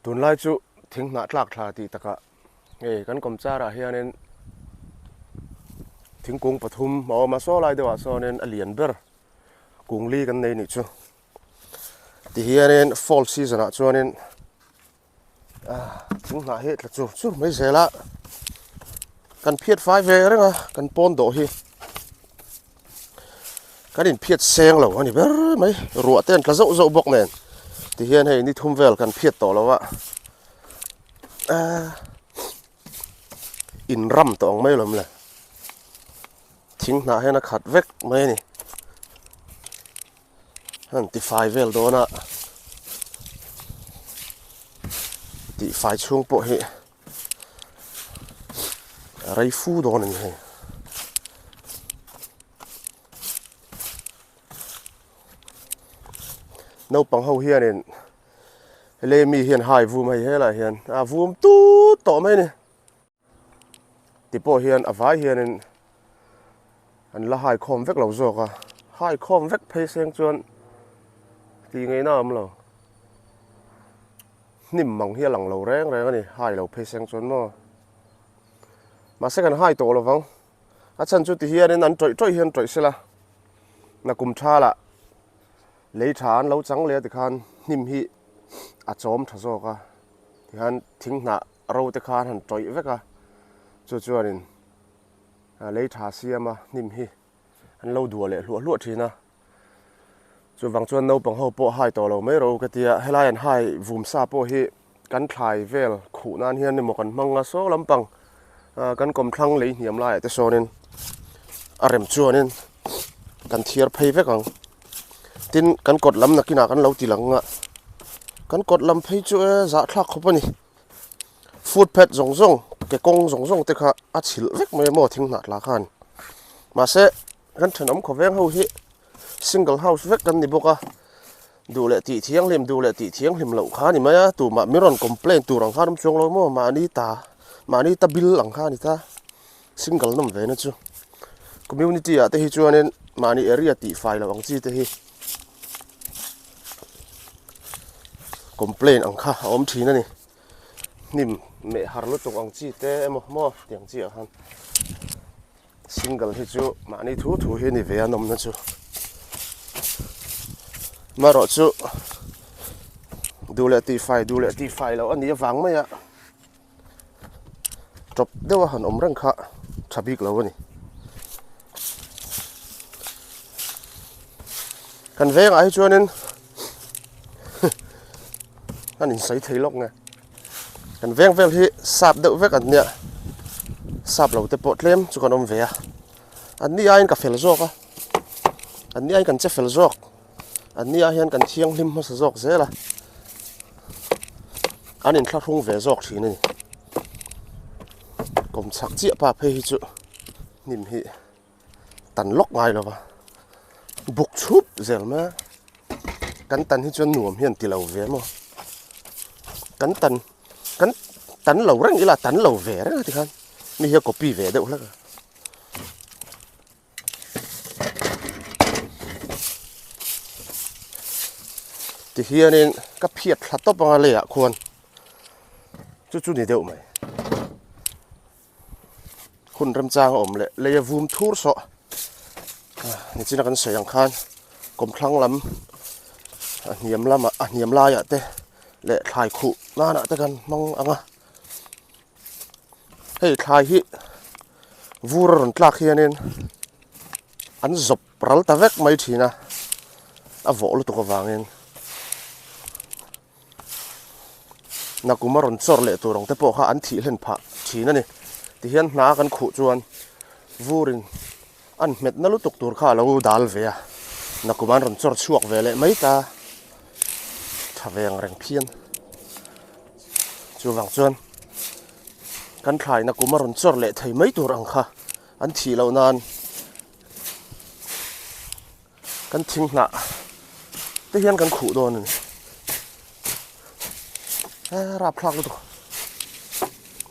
tuần lai chu thing na tlak thla ti taka kan kom chara hianin thingkung pathum ma so lai dewa sonen alian ber kungli kan nei ni chu ti hianin fall season a chuanin thing na he tla chu mai zela kan phiat fai ve renga kan pon do hi kan in phiat seng lo ani ber mai ruwa ten tla zo zo bok nen ti hian hei ni thum vel kan phiat to lawa in ram tong mai lom la thing na hena khat vek mai ni han ti fai vel do na ti fai chung po hi rai fu do ni he nấu bằng hậu hiền lê mi hiền hải vùm hay hết là hiền vùm tu tỏ mấy nè thì bộ hiền vái hiền anh là hải khom vét lẩu ruột hải khom vét phê sen chuan thì ngày nào mà lẩu nimm mỏng hiền lẩu lẩu reng này hải lẩu phê sen chuan mà sẽ cần hải tổ là vâng chân chút thì hiền nên anh trội hiền trội sẽ là cùng cha là lấy chán lâu trắng lấy thì khan nimm hi chóm thà zo ka thì han thing na râu thì khan han trội vét ka cho nên lấy trà xiêm mà nimm hi han lâu đùa lệ lụa thì na cho vàng chuan nấu bằng hậu bộ hai tổ lâu mấy rồi cái tia hay là hai vùng xa bộ hi cắn thải vel khủ nan hiền nên một con măng số lắm bằng cắn cầm thăng lấy niệm lại thế so nên rem chua nên cắn thiệt phay vét càng tin kan cột lắm là khi nào kan lâu tì lăng kan cột lắm thấy chỗ giá thắc không phải food pet rong rong cái con rong rong thì khá chịu vết mấy mỏ thing nát lá khan mà sẽ kan chân ấm có veng hậu hi single house vết kan đi bốc đủ lệ tỉ thiang lim lẩu khá ni mấy tụ mà miron complain tụ răng khan chung lâu mỏ mà ni ta bill răng khan ni ta single nằm về nữa chứ community à thế hi cho nên mà ni area tỉ file là bằng gì thế hi complain ang kha om thina ni nim me har lo tung ang chi te mo tiang chi han single hi chu ma ni thu hi ni ve anom na chu ma ro chu du le ti fai lo ani wang mai a top dewa han om rang kha thabik lo ni kan veng ai chuanin anh in sấy thấy lóc nghe, anh veng vel hi sạp đậu vét anh nhẹ, sạp lẩu tép bột lem cho con ông về, anh đi ai cả phèn giọt anh đi ai cần chế phèn giọt, anh đi ai cần thiêng lim mà giọt dễ là, anh in khát hung về giọt thì này, cùng sắc chia ba phê chứ, nhìn hi, tàn lóc ngay rồi mà, bục chúp dễ mà, cắn tàn hi cho nuông hiền tì lẩu về mà. Tắn lẩu răng ý là tắn lẩu vẻ đó thì không mi hiểu copy vẻ đâu là thì hiện nên các phiệt là tốt bằng lệ ạ khuôn chút này đâu mày khuôn râm trang ổm lệ lệ vùm thua sọ này chỉ là con sợi khan cầm thăng lắm niệm lắm à niệm lai ạ thế lệ thải khụ na nè ta cần mong ăn hey thải hi vu ròn tlak hi nên ăn dọc ral ta vek mấy thì na vỗ luôn tụi vàng nên na cũng mà ròn chor lệ tụi rong te po ha ăn thị lên phạ thì nè thì hiện na cần khụ chuan vu rin ăn mệt na lúc tụt tụi khá lâu dal về na cũng mà ròn chor chuộc về lệ mấy ta vàng rèn phiên chú vàng chuan căn thải nó cũng mà rộn chor lệ thấy mấy tuổi ăn kha ăn chỉ lâu nan căn thinh nạ tới hiện căn khủ đồ này rạp lạc luôn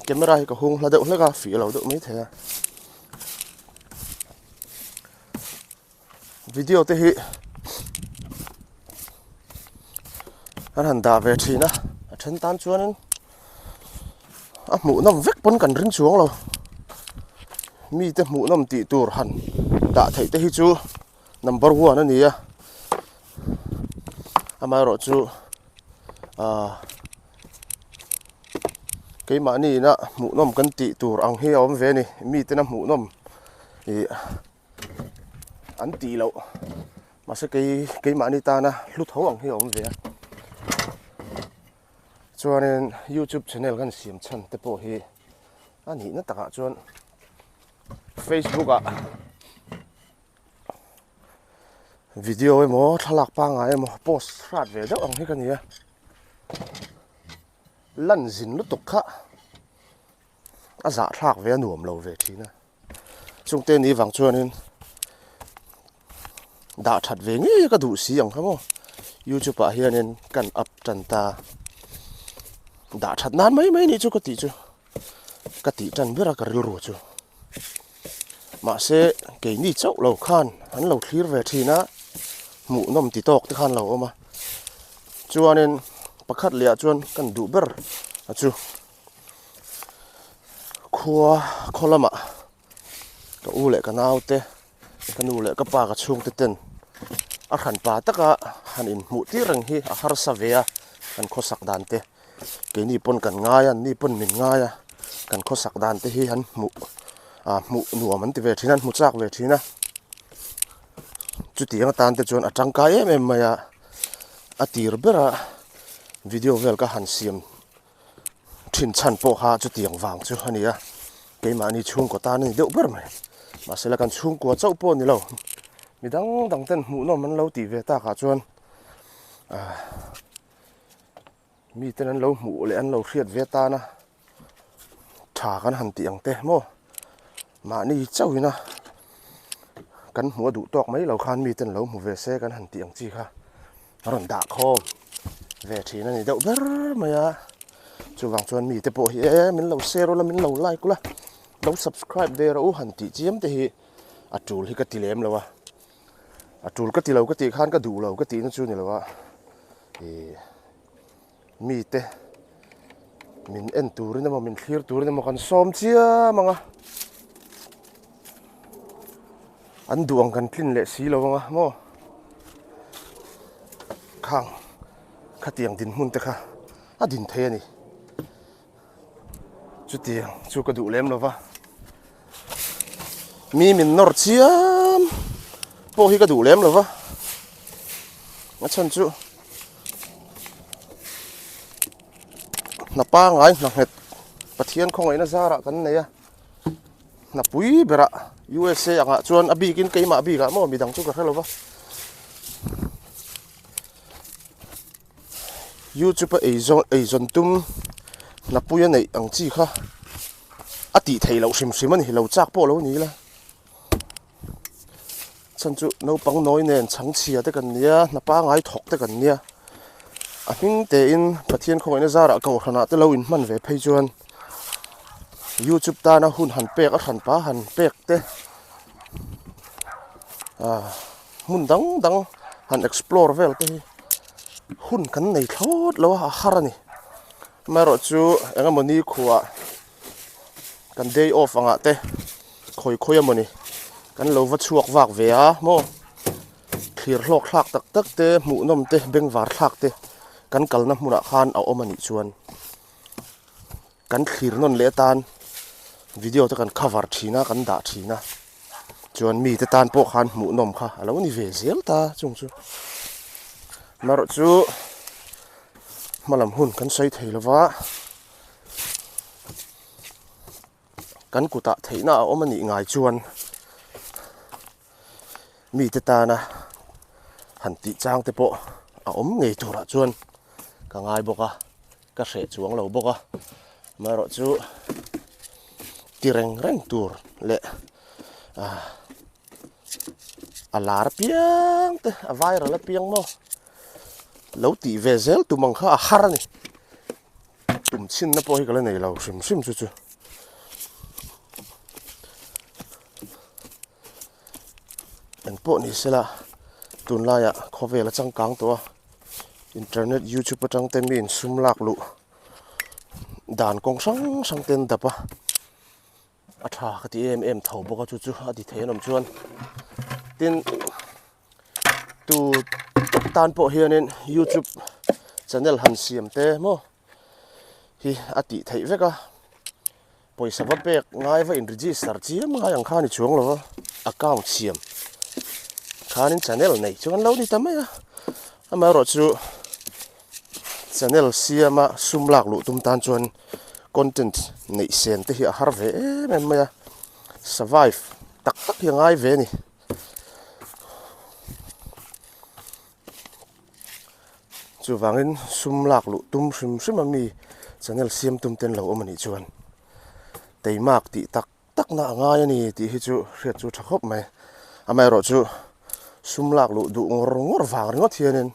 camera thì có hung là đậu lấy cả phỉ lâu đậu mấy thế video tới hi anh hẳn đà về thì na chân tan chuan mũ nằm vét bún cần ring xuống rồi mi te mũ nằm tị tur hẳn đã thấy te hi chu number 1 anh nhỉ mà rồi chu cái mà này nè mũ nằm cần tị tur ăn hi ông về này mi te nằm mũ nằm thì ăn tị lâu mà sẽ cái mà này ta nè lúc thấu ăn hi ông về cho nên YouTube channel kan siam chan te po hi ani na taka chuan Facebook video emo thalak pa nga emo post rat ve deuh ang hi kan nia lan zin lu tuk kha za thlak ve nuam lo ve thina chung te ni wang chuanin da that ve nge ka du si ang khamo YouTube hianin kan up tan ta đã thật nan mấy ní chú cái tí chân biết là cái rượu chú mà sẽ cái ní chậu lẩu khan hắn lẩu khía về thì nó mũ nằm tí tóc thì khan lẩu mà chú nên bắt khát lẹ chú cần đủ bớt chú khoa lắm ạ cái u lệ cái nào thế cái u lệ cái ba cái chung tên khăn ba tất cả hắn in mũ tí rừng hi har sa về hắn khó sạc đàn thế cái ni pon cần ngay anh ni pon mình ngay cần khó sạc đàn thế hi hắn mũ nuông mình thì về thì hắn mũ sạc về thì na chút tiếng tan thế chọn trăng cái em mà tir bera video về cái hắn xiêm thìn chăn po ha chút tiếng vàng chút anh ấy cái mà ni chung của ta này đậu bera mà sẽ là cần chung của cháu po này lâu mi đăng tên mũ nó mình lâu tỉ về ta cả chọn mi tên anh lâu mũ lại anh lâu khiết về ta na thả cái hẳn tiếng thế mô mà ni cháu na căn mua đủ tọt mấy lâu khan mi tên lâu mũ về xe cái hẳn tiếng chi kha rồi đã khom về thì này đậu bớt mà chú vàng chuan mi te bộ hi mình lâu share rồi là mình lâu like cũng là lâu subscribe về rồi hẳn tí chiếm thì chul hi cái tỷ lệ lâu chul cái tỷ lâu cái tỷ khan cái đủ lâu cái tỷ nó chu này lâu thì mi te mình en tour nên mà mình clear tour nên mà còn xóm chia mà anh duang kan pin lệ xí lâu mà mò khang khát tiếng din mun te kha din thế này chút tiếng chút cái đủ lem lâu mi mình nor chiam po hi cái đủ lem lâu mà chân chú na pa ngai na het pathian khong ai na zara kan nei na pui bera USA anga chuan abi kin keima abi ga mo mi dang chu ka hello wa YouTube azon tum na pui nei ang chi kha ati thei lo sim ani lo chak po lo ni la chan chu no pang noi nen chang chia te kan nia na pa ngai thok te kan nia mình te in pathian khong ina zara ko khana te lo in man ve phei chuan YouTube ta na hun han pek a khan pa han pek te mun dang han explore vel te hun kan nei thot lo ha harani maro chu anga moni khuwa kan day off anga te khoi amoni kan lo va chuak wak ve a mo khir hlok thlak tak te mu nom te beng war thlak te kan kalna hmuna khan a omani chuan kan khir non le tan video te kan cover thina kan da thina chuan mi te tan po khan mu nom kha alo ni ve zel ta chung chu mar chu malam hun kan sei thei lova kan kuta theina a omani ngai chuan mi te ta na han ti chang te po a om ngei tura chuan ka ngai boka ka hre chuang lo boka maro chu tireng tur le alar piang te a viral piang mo lo ti vezel tu mang kha har ni tum chin na po hi kala nei lo sim chu en po ni sela tun la ya khove la chang kang to internet YouTube atang te min sum lak lu đàn con sang tên đập à thà cái em thầu bốc chú đi thế nằm chuan tin tu tan bộ hiện nên YouTube channel han siam te mo hi ati thấy vậy cả bây giờ vấp bẹc ngay và register chiếm ngay ang khan chuang lo account siam khan channel này chuan lâu đi tắm ấy mà rồi chú channel siam mà sum lạc lụ tum tan chuan content này sen te hi har ve men maya survive tak hi ngai ve ni chu wangin sum lak lu tum sim mi channel siam tum ten lo omani chuan teimak ti tak na ngai ani ti hi chu riat chu thakop mai amai ro chu sum lak lu du ngor wang ngot hianin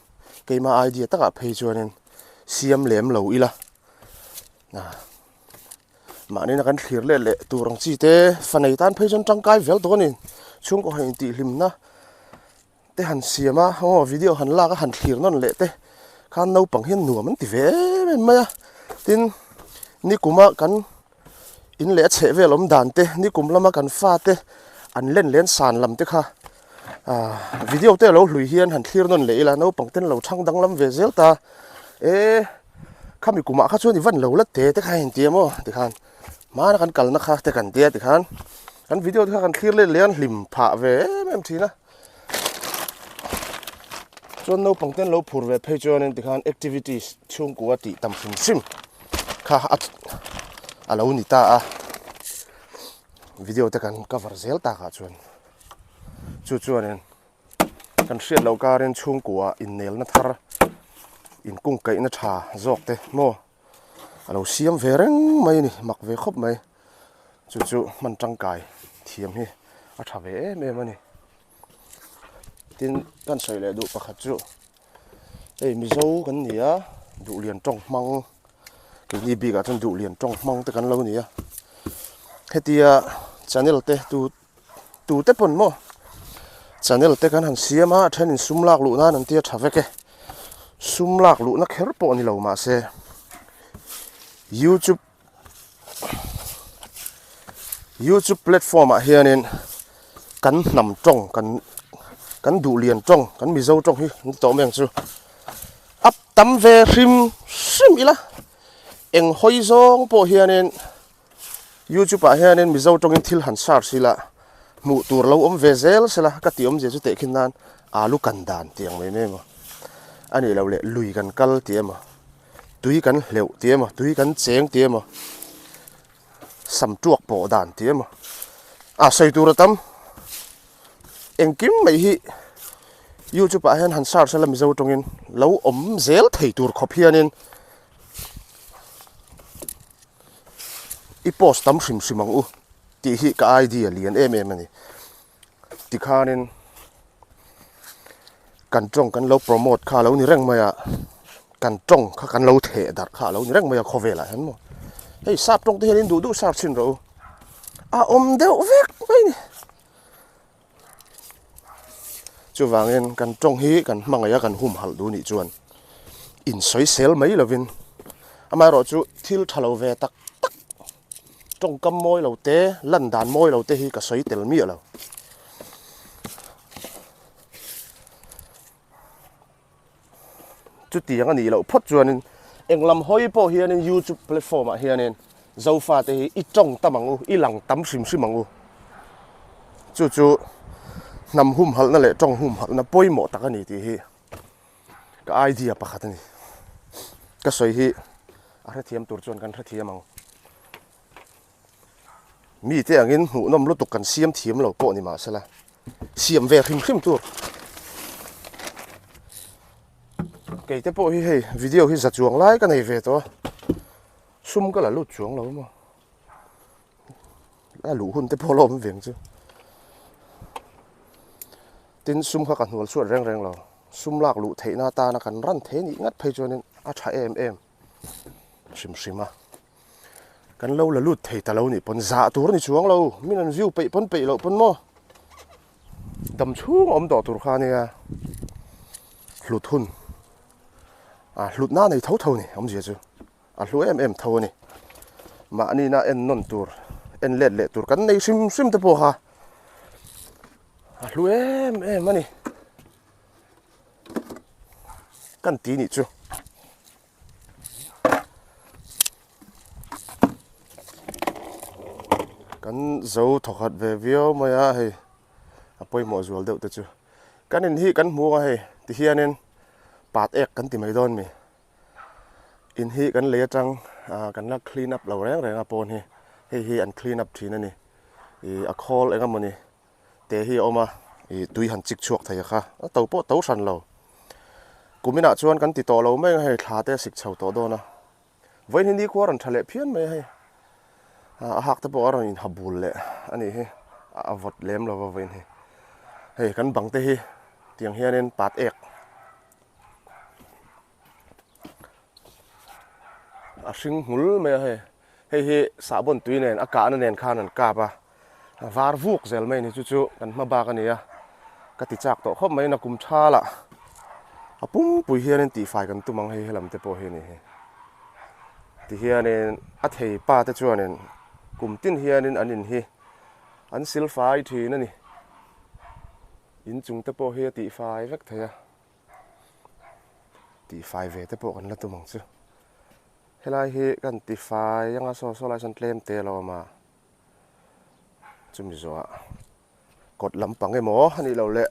keima idea taka phei chuanin siam lem lo ila na mà nên là cái khỉa lệ tù rong chi thế phần này tan phê chân trăng cái véo to nên chúng có hành tị lim na thế hàn xìa mà không video hàn la cái hàn khỉa nó lệ thế khan nấu bằng hiên nùa mình tị vé mà tin ni cũng mà cần in lệ chế về lắm đàn thế ni cũng là mà cần pha thế anh lên sàn làm thế kha video thế lâu lùi hiên hàn khỉa nó lệ là nấu bằng tên lâu trăng đăng lắm về dễ ta ê khăm bị cũng mà khá chuan thì vẫn lâu lắm thế khai hành tiêm ô thì khan mà nó cần cẩn nó khác thì cần tiết thì khan video thì cần khi lên lim phạ về em thì na cho nó bằng tên lâu phur về page cho nên thì khan activities chung của tỷ tầm sim kha lâu nị ta video thì cần cover zel ta cả chuan nên cần share lâu cả nên chung của in nail nó thar in cung cây nó trà dọc thế mo lâu xiêm về răng mày nè mặc về khóc mày chú mình trăng cài thiềm hi thà về mẹ mà nè tin căn sợi lại đủ bạc hạt chú đây mì dâu cái gì á đủ liền trong măng cái gì bị cả trong đủ liền trong măng tới căn lâu nè hết thì channel te tu te pon mo channel te kan han xiêm á trên sum lạc lụ na nằm tia thà về cái sum lạc lụ nó khéo bộ ni lâu mà se YouTube platform hiện nên cắn nằm trong cắn đủ liền trong cắn mì dâu trong hi tổ miệng chưa ấp tắm về sim ý là em hoi zong po hiện nên YouTube hiện nên mì dâu trong in thil hẳn sar xí là mụ tour lâu về zel xí là các tiệm gì chứ tệ kinh nan alu cần đàn tiếng mấy mà anh ấy lâu lệ lùi cần cal tiếng mà túi cần liệu tiếng mà túi cần chén tiếng mà sắm chuộc bộ đàn tiếng mà xây tour tâm em kiếm mấy hi YouTube hiện hẳn sar sẽ làm dâu trong in lâu zel thầy tour copy nên post tam sim ang u ti hi ka idea lian em ani ti khanin kan trong kan lo promote kha lo ni reng maya kan trong kha kan lo the dar kha lo ni reng maya khovela han mo hei sap trong te hin du sap sin ro deu vek mai ni chu wangin kan trong hi kan mangaya kan hum hal du ni chuan in soi sel mai lovin ama ro chu thil thalo ve tak trong cam môi lầu té lần đàn môi lầu té hi cả sấy tel mía lầu chút tiếng anh đi lầu phốt chuan em làm hoi po hiền nên YouTube platform hiền nên dâu pha té hi ít trong tâm ang u ít lằng tắm sim ang u chú nằm hum hal na lệ trong hum hal na poi mo tak ani ti hi cái idea pakhat ani cái sấy hi ara thiam tur chuan kan ra thiam ang mi te angin hu nom lu tuk kan siam thiam lo po ni ma sala siam ve khim tu ke te po hi hei video hi za chuang lai ka nei ve to sum ka la lu chuang lo ma la lu hun te po lom veng chu tin sum kha kan hol suat reng lo sum lak lu theina ta na kan ran the ni ngat phei chuan a tha em sim kan lâu là lút thầy ta lâu nè pon dạ tour ni chuang lâu min an view pe lo pon mo dam chung đỏ tour kha nè lút hun lút na này thấu nè gì chứ lút em thấu nè mà anh na en non tur en lệ tur kan nei sim te po ha lu em ani kan ti ni chu kan zo thokat ve vio maya he apoi mo zual deuh te chu kan in hi kan mu he ti hianin pat ek kan ti mai don mi in hi kan le tang kan la clean up lo reng apon hi an clean up thin ani a khol enga mani te hi oma tui han chik chuak thai kha to po to san lo kumina chuan kan ti to lo mai he thla te sik chho to do na voin hindi ko ran thale phian mai he a hak te po ran in habul le ani he a vot lem lo voin he hey kan bang te hi tiang hianin pat ek a hring hmul mai he sabon tui nen aka na nen khan an ka ba var vuk zel mai ni chu kan ma ba ka ni a ka ti chak to khop mai na kum tha la apum pui hianin ti fai kan tumang he helam te po he ni he ti hianin a thei pa te chuanin kum tin hianin anin hi an sil fai thi na ni in chung te po he ti fai vek thaya ti fai ve te po kan la tumang chu helai hi kan ti fai yang a so lai san tlem te lo ma chumi zo a kot lampang e mo ani lo le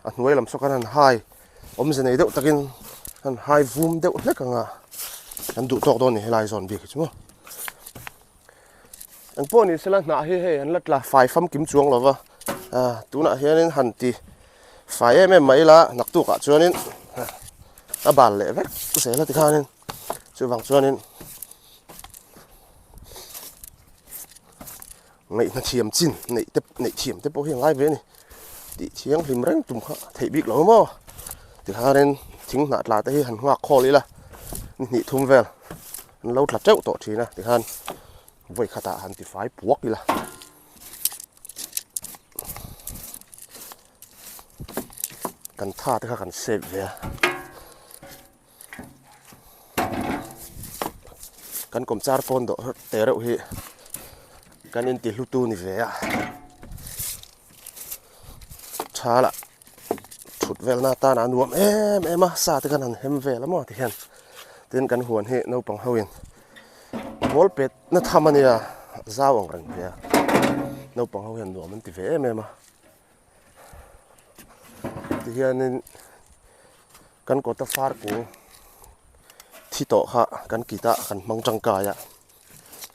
a hnuai lam so kan han hai om ze nei deuh takin han hai vum deuh hlekanga an du tok don ni helai zon bi chu an po ni sela na he an latla fai fam kim chuang lo wa tuna hianin han ti fai em mai la nak tu ka chuanin a bal le vek se la ti khanin chu wang chuanin ngei na thiam chin nei thiam te po hi ngai ve ni ti chiang hlim reng tum kha thei bik lo mo ti khanin thing na tla te hi han huak kholi la ni thum vel an lo thla cheu to thina ti khan voi khata han ti fai puak ila kan tha te kha kan save ve kan kom char pon do te reuh hi kan in ti hlutu ni ve a thala thut vel na ta na nuam em a sa te kan han hem vel mo ti hian tin kan huan he no pang hoin bol pet na thamania zawang rang ve no pang ho hian nuam an ti ve em a ti hianin kan ko ta far ku thi to kha kan kita kan mang tang ka ya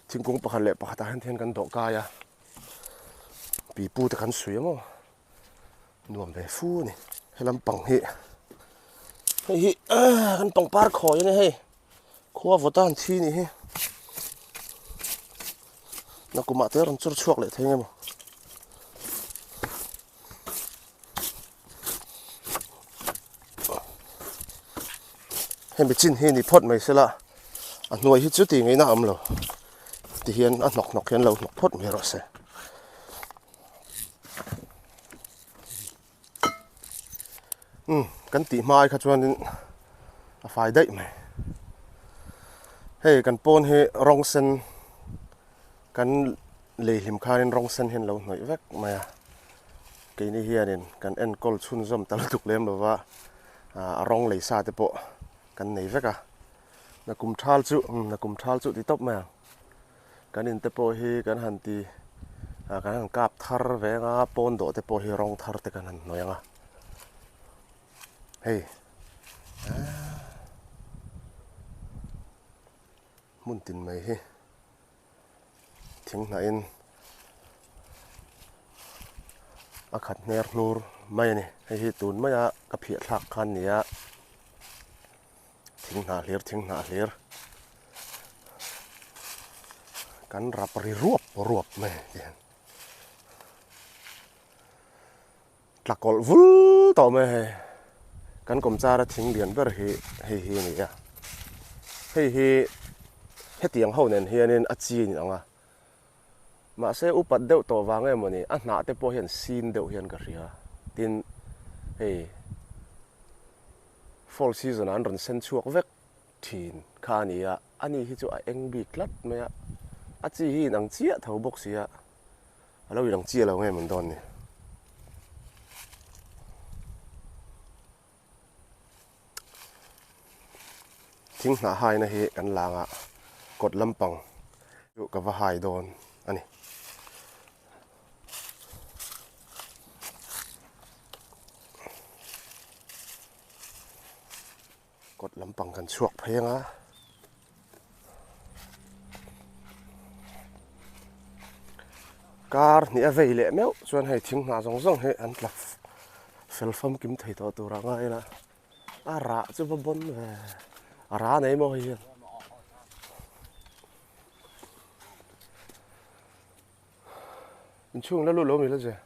thingkung pakhat le pakhat han then kan do ka ya pi pu te kan sui mo nuam ve fu ni helam pang hi kan pang par khoi ni he khuwa votan thi ni he na kuma te ran chur chuak le thenge mo hem be chin he ni phot mai sela a hnuai hi chu ti ngei na am lo ti hian a nok hian lo nok phot me ro se kan ti mai kha chuanin a fai dai mai hei kan pon he rong sen kan le him khanin rong sen hen lo hnoi vek maya ke ni hianin kan en kol chhun zom tal tuk lem lo wa a rong le sa te po kan nei veka na kum thal chu ti top ma kan in te po hi kan han ti kan han kap thar ve nga pon do te po hi rong thar te kan han noyanga hei mun tin mai hi thing na in a khat ner nur mai ni hi tun maya ka phia thak khan nia thing na hlir kan rap ri ruap mai tlakol vul to mai kan kom cha ra thing lian ber hi ni ya hi hetiang ho nen hianin a chi ni anga ma se upat deuh to wangai moni a hna te po hian sin deuh hian ka ria tin hei fall season an ran sen chuak vek thin kha nia ani hi chu a eng bi klat maya à chỉ nắng chia thấu bốc xí à lâu nắng chia lâu nghe mình đòn nèทิ้งหาหายนะเฮกันลางอ่ะกดลำปังอยู่กับว่าหายโดนอันนี้กดลำปังกันชวกเพลงอ่ะการนี่เอาไว้เละแมวส่วนให้ทิ้งหาส่งให้อันหลับเฟลฟัมกิมไทยตัวร่างไงล่ะอาระจะมาบนเว้ยอาระไหนมาเฮียนมันช่วงแล้วรู้ล้มอีกแล้วจ้ะ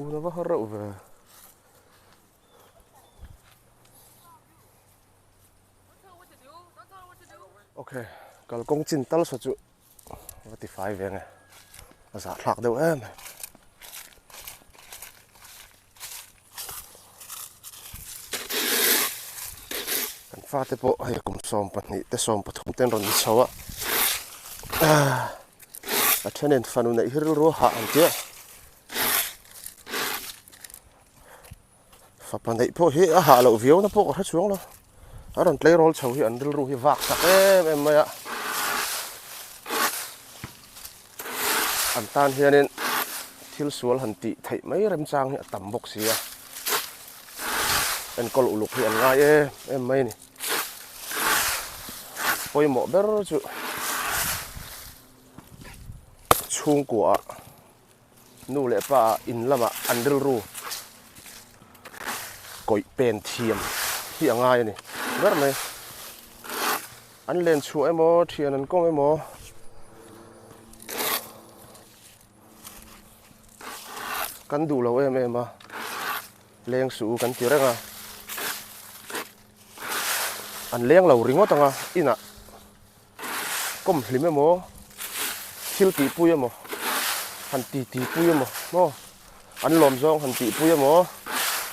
ฮู้นะว่าเขารู้เว้ยโอเคก็กงจินตัลสุดจุว่าที่ไฟเวียงไงภาษาหลักเดียวเอ็มกันฟ้าเตปโอให้กุมซ้อมปันนี่เตซ้อมปฐมเต้นรอนนิชาวะอาเทนเนฟันุในฮิรุโรหะอันเจ้าฟ้าปันนี่พวกเฮียหาเราวิวนะพวกเขาช่วงแล้วอันนั้นเพลย์โรลชาวเฮียอันเดลรูฮิวักสักเอ็มไม่อะอันตานเฮียนี่ทิลสวลหันติไทยไม่เริ่มจางเฮียต่ำบกเสียเป็นกอลอุลุกเฮียง่ายเอ็มไม่นี่ปอยหมอเบอร์จุช่วงกัวนู่เลยป่าอินละมาอันเดลรูก่อยเป็นเทียมเฮียง่ายนี่เบอร์ไหมอันเล่นช่วยหมอเทียนนั้นก็ไม่หมอกันดูเราเอ็มมาเลี้ยงสูกันที่แรกอ่ะอันเลี้ยงเราริงว่าตังอ่ะอินะก้มหลิมหมอทิลตีปุยหมอหันตีปุยหมอหมออันลมซองหันตีปุยหมอ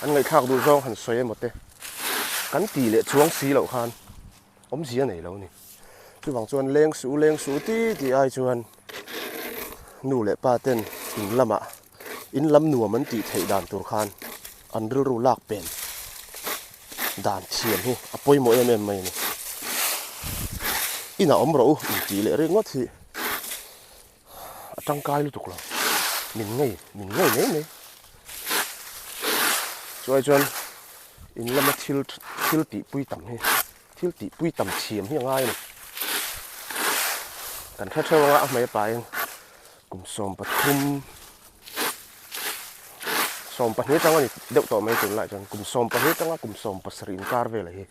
อันไงข้าวดูซองหันสวยหมดเต้กันตีเละช่วงสีเหล่าคานอมเสียไหนแล้วนี่คือหวังชวนเลี้ยงสูตีไอชวนนู่เละป้าเต้นอินละมะอินลำหนัวมันตีไทยด่านตัวคานอันรู้ลากเป็นด่านเทียมนี่อปอยโมเอ็มไม่นี่อิน่าอมเราอินตีเลยเรื่องว่าที่จังกายรู้ตุกเรามินไงนี่ช่วยจนอินลำมาทิลตีปุยต่ำนี่ทิลตีปุยต่ำเทียมที่ง่ายนี่กันแค่เท่าว่าไม่ไปกลุ่มสมปทุมสมปนิจังว่านี่เด็กต่อไม่ถึงlạiจนกลุ่มสมปนิจังว่ากลุ่มสมปสรินการเวลเลย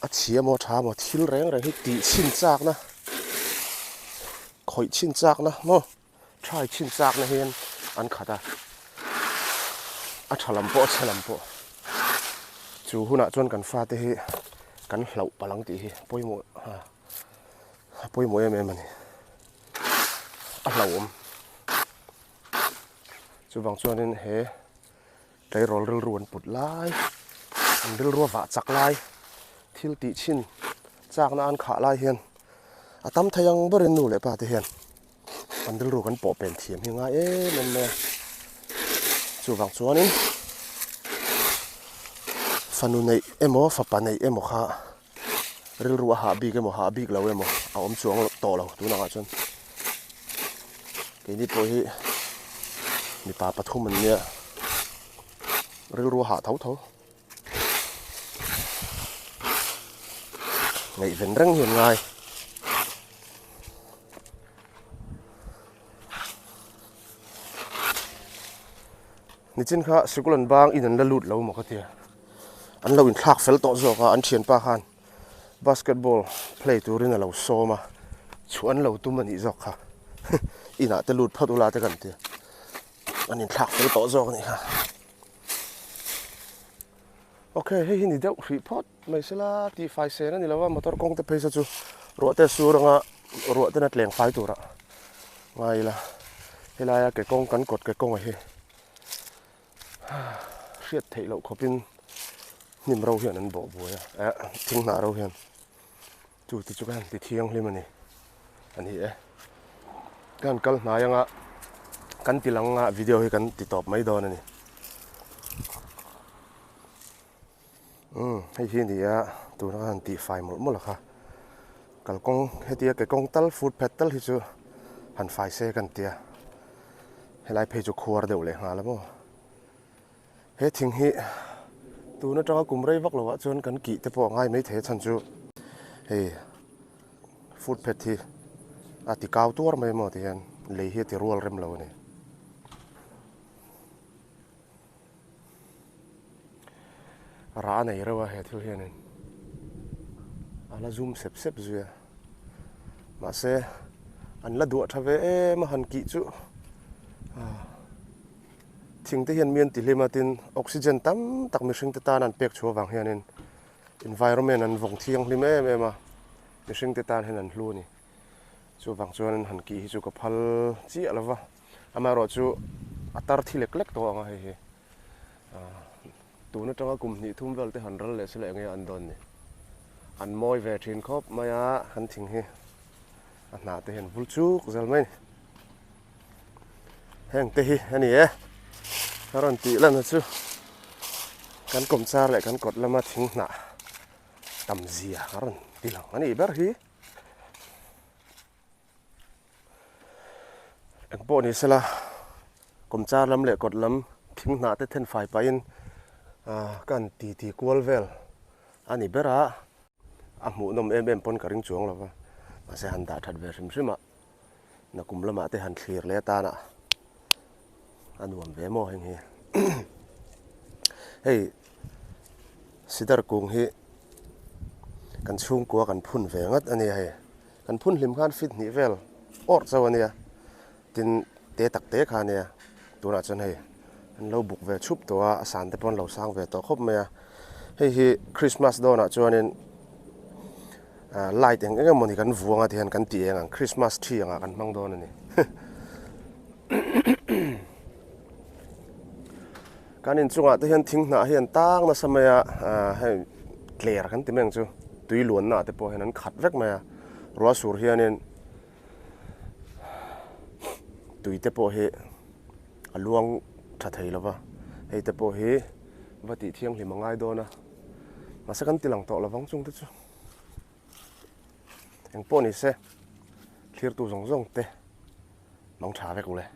อาเชียมอช้ามอทิลแรงอะไรให้ตีชินจากนะคอยชินจากนะโม่ใช่ชินจากนะเฮียนอันขาดอาฉลามโปจูหุ่นจนกันฟาเตะกันเหล่าพลังตีป่วยหมดเอ็มมันนี่เหล่าจูบางส่วนนี่เฮใจร้อนรวนปุดลายอันรัวว่าจักลายทิลติชินจากนั้นขาลายเฮียนอาตั้มทยังบริณูเลยป่ะเฮียนอันรัวกันปอเป็นเทียมยังไงมันเนี่ยจูบางส่วนนี่ฟันในมอฟับปันในมอค่ะรัวหาบีกหาบีกเรามอเอาช่วงโตเราตัวนักจนทีนี้พอฮีมีปลาปะทุมมันเนี่ยรัวหาเท่าไงเป็นเรื่องยังไงนี่จริงค่ะสกุลันบางอินันละลุดเราหมดก็เดียอันเราอินทักเฟลโตโซกอันเชียนปาคันบาสเกตบอลเพลย์ตัวนี้เราโซมาชวนเราตุ้มมันอีจอกค่ะอินาแต่ลุดพัดอุลาแต่กันเดีย anh nhìn thạc tới tổ rồi này ha ok hey hindi đeo report mấy sẽ là tí phải xe này làว่า motor công tập pesa chu ruột te su rằng ruột te nát leng phải tu ra ngay là hay là cái công cắn cột cái công này siết thấy lậu khó pin nhìn râu hiện anh bỏ bùi à thinh nã râu hiện chú thì chú cái thì thiêng lên mà nè anh hiểu cái anh nói rằng kan tilang video hi kan titop mai do nè hay hi ni tu na han ti fai mol kha kal kong hetia ke kong tal food petal hi chu han fai se kan tia helai phe chu khuar deu le ha la mo he thing hi tu na tra kum rei vak lo wa chon kan ki te po ngai mai the chan chu hey food pet hi ati kaw tur mai mo tian le hi ti rual rem lo ne ra này rồi hết thiếu hiền này, là zoom xếp xếp rồi, mà xe anh là đuổi thay về mà hắn kỹ chú, thình tới hiền miền tỷ lệ mà tin oxygen tắm tắc mình sinh ta anh bẹc chúa vàng hiền nên environment anh vòng thiêng li mẹ mà mình sinh ta hiền anh luôn nè, chúa vàng chúa anh hắn kỹ chúa có phal chỉ là vâng, mà rồi chúa atar thi lek lek to ngay he tu nó trong cùng nhị thum vào tới hành rân lệ sẽ lại nghe ăn đòn này ăn môi về trên khóc mà hắn thình he ăn nã tới hiện vui chút giờ mấy hẹn tới hi anh ấy rồi tí lần chứ cắn cổng xa lại cắn cột làm mà thình nã tầm gì rồi tí lần anh ấy bắt hi anh bộ này sẽ là cổng xa làm lại cột làm thình nã tới thân phải bay kan ti kual vel ani bera amu nom em pon karing chuang lawa ma se han da that ve rim rima na kum lama te han thlir le ta na anuam ve mo heng hi hey sidar kung hi kan chung ko kan phun ve ngat ani he kan phun lim khan fit ni vel or chawania tin te tak te khania tura chan he lâu bục về chụpตัวสารแต่ปนเราสร้างvềตัวครบไหมให้คริสต์มาสโดนอ่ะจวนนี้ไล่แต่งก็มันที่กันวัวงอ่ะที่กันตีเองคริสต์มาสทรีอ่ะกันมั่งโดนนี่การอินจุงอ่ะที่เห็นทิ้งหน้าเห็นตั้งนะสมัยให้เกลี่ยกันที่เมืองจูตุยล้วนน่ะแต่พอเห็นนั้นขัดเวกไหมรัวสูรเฮียนี่ตุยแต่พอเห็นลวงถ้าเทแล้วว่าเฮ้ยแต่พอเฮ้วัดที่เที่ยงหรือมังไงโดนนะมาสักกันตีหลังโตแล้วฟังจุงทุกจุยังปนอีเซ่เคลียร์ตัวสองเตะน้องชาไปกูเลย